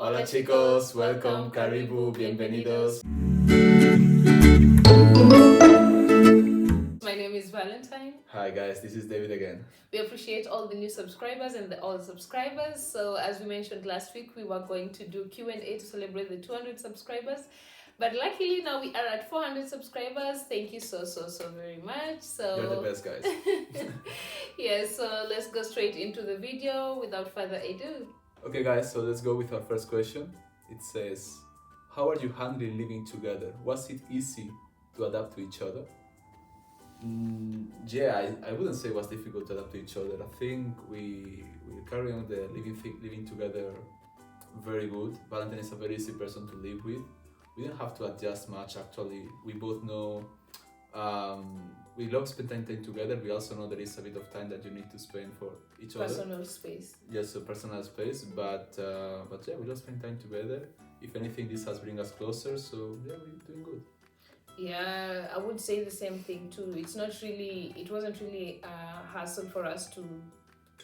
Hola chicos, welcome, karibu, bienvenidos. My name is Valentine. Hi guys, this is David again. We appreciate all the new subscribers and all the subscribers. So as we mentioned last week, we were going to do Q&A to celebrate the 200 subscribers. But luckily now we are at 400 subscribers. Thank you so very much. So You're the best guys. Yes, so let's go straight into the video without further ado. Okay guys, so let's go with our first question. It says, how are you handling living together? Was it easy to adapt to each other? I wouldn't say it was difficult to adapt to each other. I think we carry on the living together very good. Valentine is a very easy person to live with. We didn't have to adjust much actually. We both know we love spending time together. We also know there is a bit of time that you need to spend for each other. Personal space. Yes, so personal space. But yeah, we love spending time together. If anything, this has bring us closer. So yeah, we're doing good. Yeah, I would say the same thing too. It wasn't really a hassle for us to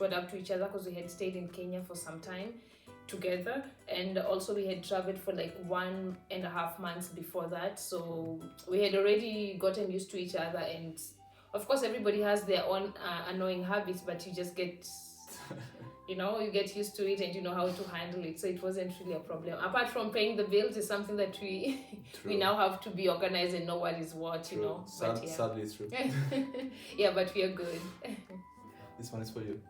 adapt to each other because we had stayed in Kenya for some time together, and also we had traveled for like 1.5 months before that, so we had already gotten used to each other. And of course everybody has their own annoying habits, but you just get you get used to it and you know how to handle it, so it wasn't really a problem. Apart from paying the bills is something that we now have to be organized and know what is what. True. Sadly it's true. Yeah, but we are good. This one is for you.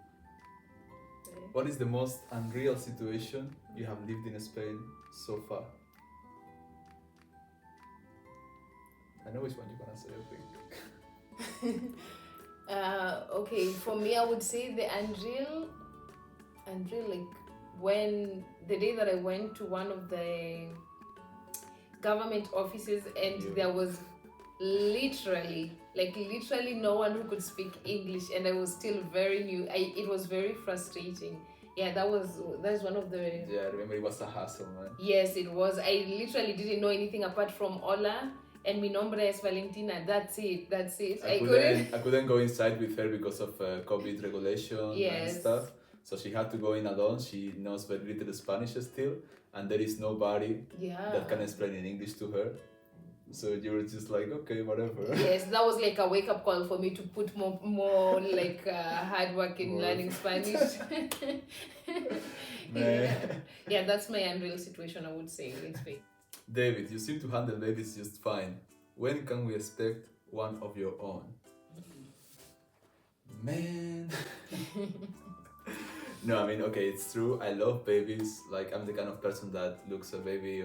What is the most unreal situation you have lived in Spain so far? I know which one you're gonna say, I think. Okay, for me, I would say the unreal, like when the day that I went to one of the government offices and there was literally no one who could speak English, and I was still very new. It was very frustrating. Yeah, that's one of the... Yeah, I remember it was a hassle, man. Yes, it was. I literally didn't know anything apart from hola and mi nombre es Valentina. That's it. I couldn't go inside with her because of COVID regulation and stuff. So she had to go in alone. She knows very little Spanish still, and there is nobody that can explain in English to her. So you were just like, okay, whatever. Yes, that was like a wake-up call for me to put more like hard work in learning Spanish. Yeah, that's my unreal situation, I would say, in Spain. David, you seem to handle babies just fine. When can we expect one of your own? Man. No, I mean, okay, it's true. I love babies. Like, I'm the kind of person that looks a baby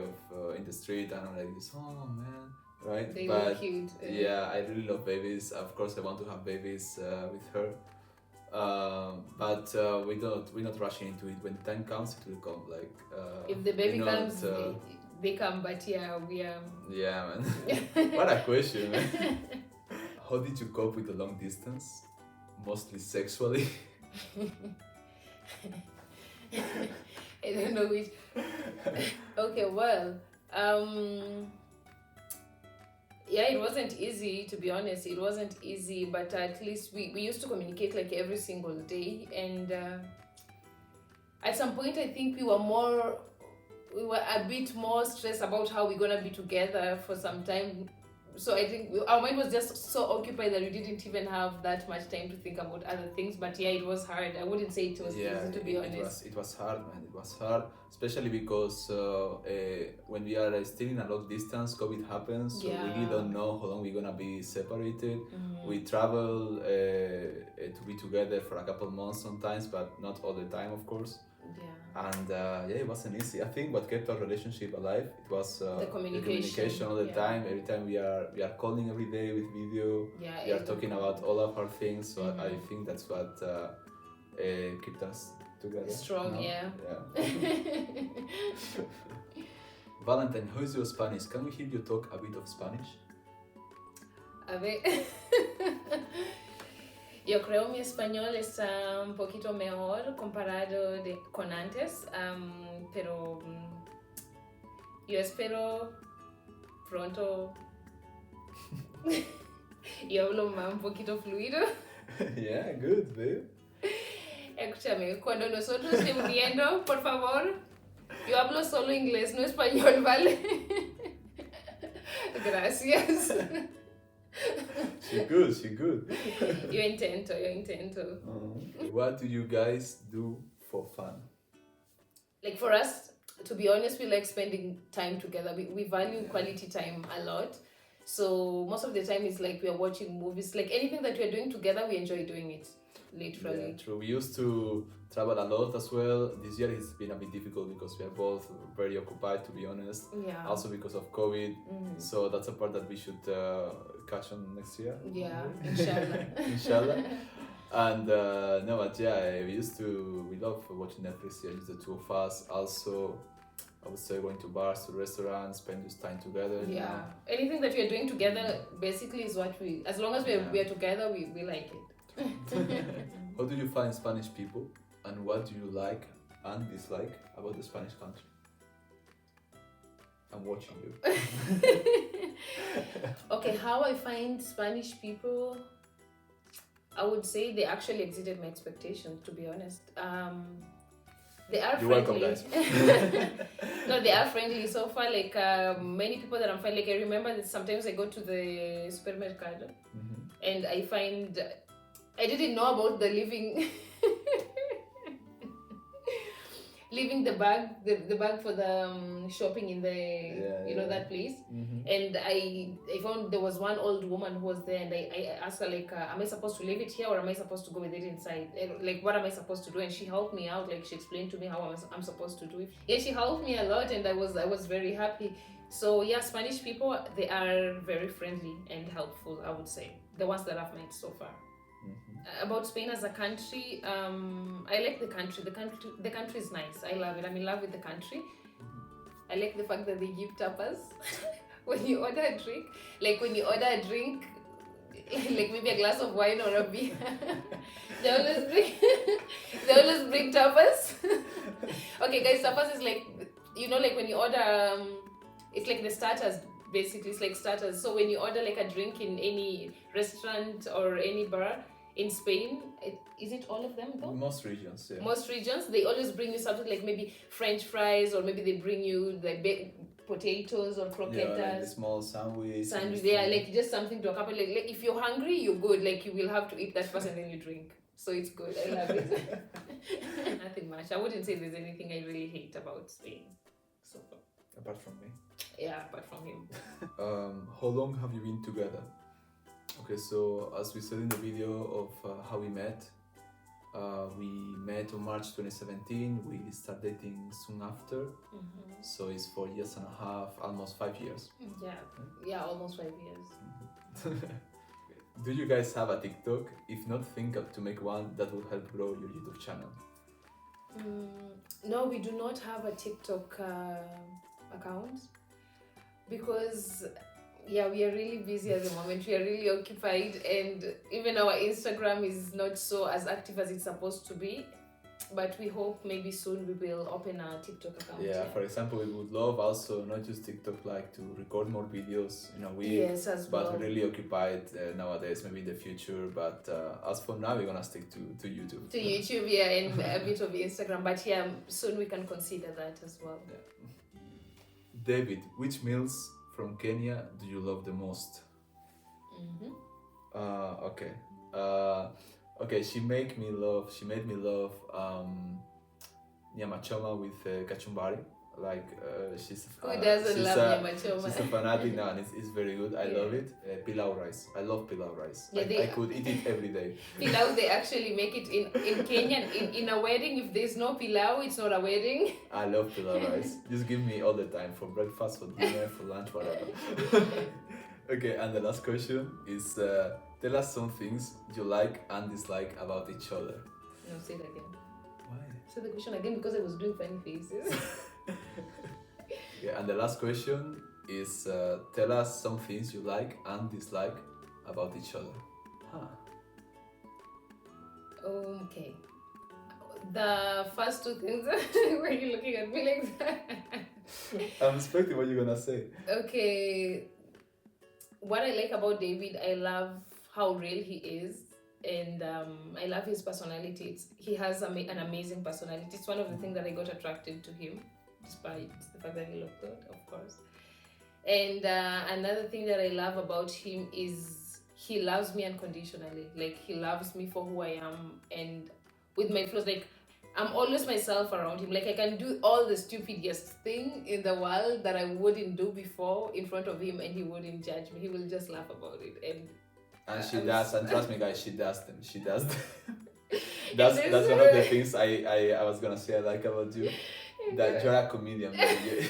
in the street and I'm like this, oh man, right? They look cute. Yeah, I really love babies. Of course, I want to have babies with her. But we're not rushing into it. When the time comes, it will come. Like, if the baby comes, they come. But yeah, we are. Yeah, man. What a question, man. How did you cope with the long distance? Mostly sexually. I don't know which. Okay, well, yeah, it wasn't easy, to be honest. It wasn't easy, but at least we used to communicate like every single day. And at some point, I think we were a bit more stressed about how we're gonna be together for some time. So I think our mind was just so occupied that we didn't even have that much time to think about other things. But yeah, it was hard. I wouldn't say it was easy, to be honest. It was hard, man. It was hard, especially because when we are still in a long distance, COVID happens. So we really don't know how long we're gonna be separated. Mm-hmm. We travel to be together for a couple of months sometimes, but not all the time, of course. Yeah. And it wasn't easy. I think what kept our relationship alive, it was the communication all the time. Every time we are calling every day with video. Yeah, we are talking about all of our things. So I think that's what kept us together. Strong, no? Yeah. Valentine, how is your Spanish? Can we hear you talk a bit of Spanish? A ver. Yo creo mi español está un poquito mejor comparado con antes, pero yo espero pronto yo hablo más un poquito fluido. Yeah, good, babe. Escúchame, cuando nosotros estemos viendo, por favor, Yo hablo solo inglés, no español, ¿vale? Gracias. She good. Yo intento. What do you guys do for fun? Like for us, to be honest, we like spending time together. We value quality time a lot. So most of the time it's like we are watching movies. Like anything that we are doing together, we enjoy doing it. Literally. Yeah, true. We used to travel a lot as well. This year it's been a bit difficult because we are both very occupied, to be honest. Yeah. Also because of COVID. So that's a part that we should catch on next year. Yeah, inshallah. Inshallah. And no, but yeah, we love watching Netflix here, just the two of us. Also, I would say going to bars, to restaurants, spend just time together. Yeah. You know? Anything that we are doing together basically is what as long as we are together, we like it. How do you find Spanish people, and what do you like and dislike about the Spanish country? I'm watching you. Okay, how I find Spanish people, I would say they actually exceeded my expectations, to be honest. They are You're friendly. welcome, guys. No, they are friendly. So far, like many people that I'm finding, like I remember that sometimes I go to the supermercado and I find, I didn't know about the leaving the bag for the shopping in the that place. And I found there was one old woman who was there, and I asked her like, am I supposed to leave it here or am I supposed to go with it inside? And, like, what am I supposed to do? And she helped me out. Like, she explained to me how I'm supposed to do it. Yeah, she helped me a lot, and I was very happy. So yeah, Spanish people, they are very friendly and helpful, I would say, the ones that I've met so far. About Spain as a country, I like the country. The country is nice. I love it. I'm in love with the country. I like the fact that they give tapas when you order a drink. Like when you order a drink, like maybe a glass of wine or a beer, they always bring tapas. Okay, guys, tapas is like, like when you order, it's like the starters. Basically, it's like starters. So when you order like a drink in any restaurant or any bar in Spain, is it all of them though? Most regions, yeah. Most regions, they always bring you something like maybe French fries, or maybe they bring you the baked potatoes or croquetas. Yeah, like the small sandwich. Yeah, like just something to accompany. Like if you're hungry, you're good. Like you will have to eat that first and then you drink. So it's good. I love it. Nothing much. I wouldn't say there's anything I really hate about Spain. So apart from me. Yeah, apart from him. How long have you been together? Okay, so as we said in the video of how we met on March 2017. We started dating soon after. So it's 4 years and a half, almost 5 years. Yeah, almost 5 years. Do you guys have a TikTok? If not, think up to make one that will help grow your YouTube channel. No, we do not have a TikTok account because we are really busy at the moment. We are really occupied, and even our Instagram is not so as active as it's supposed to be. But we hope maybe soon we will open a TikTok account. Yeah, for example, we would love also not just TikTok, like to record more videos in a week. Yes, as well. But we're really occupied nowadays, maybe in the future. But as for now, we're gonna stick to YouTube. To YouTube, yeah, and a bit of Instagram. But yeah, soon we can consider that as well. Yeah. David, which meals from Kenya do you love the most? Okay. Okay, she made me love nyama choma with kachumbari. Like she's who doesn't love nyama choma? She's a fanatic now, and it's very good. I love it. Pilau rice. I love pilau rice. Yeah, I could eat it every day. Pilau, they actually make it in Kenya. In a wedding, if there's no pilau, it's not a wedding. I love pilau rice. Just give me all the time, for breakfast, for dinner, for lunch, whatever. Okay, and the last question is, tell us some things you like and dislike about each other. No, say it again. Why? Say the question again because I was doing funny faces. Yeah, and the last question is, tell us some things you like and dislike about each other. Okay. The first two things, why are you looking at me like that? I'm expecting what you're gonna say. Okay. What I like about David, I love how real he is, and I love his personality. He has an amazing personality. It's one of the things that I got attracted to him. despite the fact that he looked good, of course. And another thing that I love about him is he loves me unconditionally. Like, he loves me for who I am and with my flaws. Like, I'm always myself around him. Like, I can do all the stupidest thing in the world that I wouldn't do before in front of him, and he wouldn't judge me. He will just laugh about it. And she does, and trust me, guys, she does them. She does them. that's one of the things I was gonna say I like about you. That you're a comedian, man.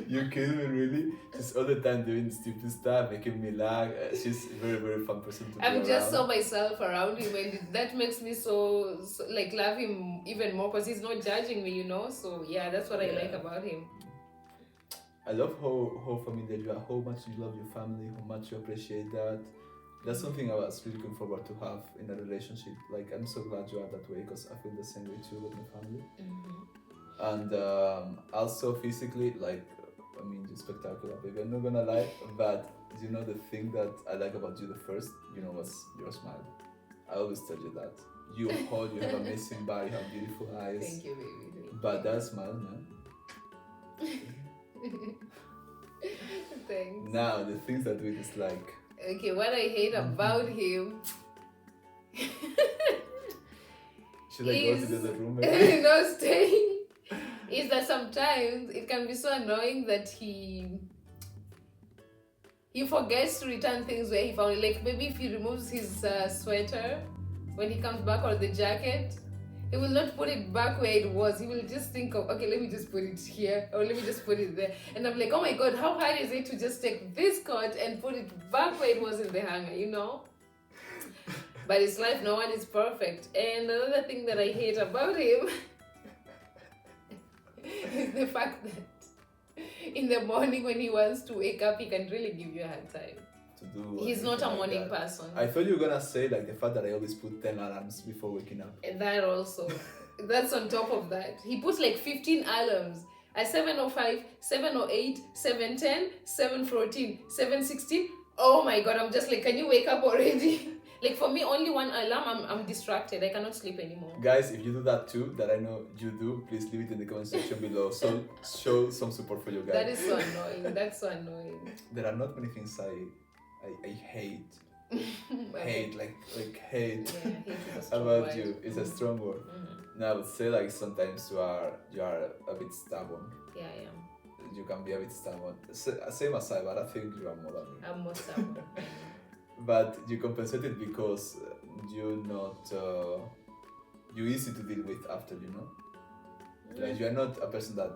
You kill me, really. She's all the time doing stupid stuff, making me laugh. She's a very, very fun person to be I'm just around. so myself around him, and that makes me so like love him even more because he's not judging me, you know. So yeah, that's what I like about him. I love how familiar you are, how much you love your family, how much you appreciate that. That's something I was really looking forward to have in a relationship. Like, I'm so glad you are that way because I feel the same way too with my family. And also physically, like, I mean, you're spectacular, baby. I'm not gonna lie, but you know the thing that I like about you the first, you know, was your smile. I always tell you that. You hold, you have amazing body, you have beautiful eyes. Thank you, baby. But that smile, man. Thanks. Now, the things that we dislike. Okay, what I hate about him. Should I go to the other room, maybe? No, stay. Is that sometimes it can be so annoying that he forgets to return things where he found it. Like, maybe if he removes his sweater when he comes back, or the jacket, he will not put it back where it was. He will just think of, okay, let me just put it here, or let me just put it there. And I'm like, oh my god, how hard is it to just take this coat and put it back where it was in the hanger, you know? But it's life, no one is perfect. And another thing that I hate about him is the fact that in the morning when he wants to wake up, he can really give you a hard time. To do He's not a morning person. I thought you were gonna say like the fact that I always put 10 alarms before waking up. And that also. That's on top of that. He puts like 15 alarms at 7:05, 7:08, 7:10, 7:14, 7:16. Oh my god, I'm just like, can you wake up already? Like, for me, only one alarm, I'm distracted. I cannot sleep anymore. Guys, if you do that too, that I know you do, please leave it in the comment section below. So show some support for you guys. That is so annoying. That's so annoying. There are not many things I hate. Hate, like hate. Yeah, hate is a strong about word. you. It's a strong word. No, I would say like sometimes you are a bit stubborn. Yeah, I am. You can be a bit stubborn. Same as I, but I think you are more than me. I'm more stubborn. But you compensate it because you're not you're easy to deal with after, you know. Like, you're not a person that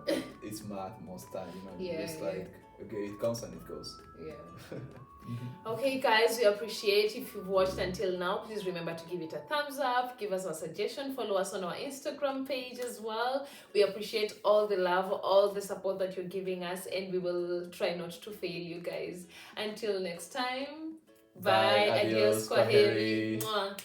is mad most time, you know. Yeah, You're just like, okay, it comes and it goes. Yeah. Okay, guys, we appreciate if you've watched until now. Please remember to give it a thumbs up, give us a suggestion, follow us on our Instagram page as well. We appreciate all the love, all the support that you're giving us, and we will try not to fail you guys. Until next time, bye. Adios, kwaheri. Mwah.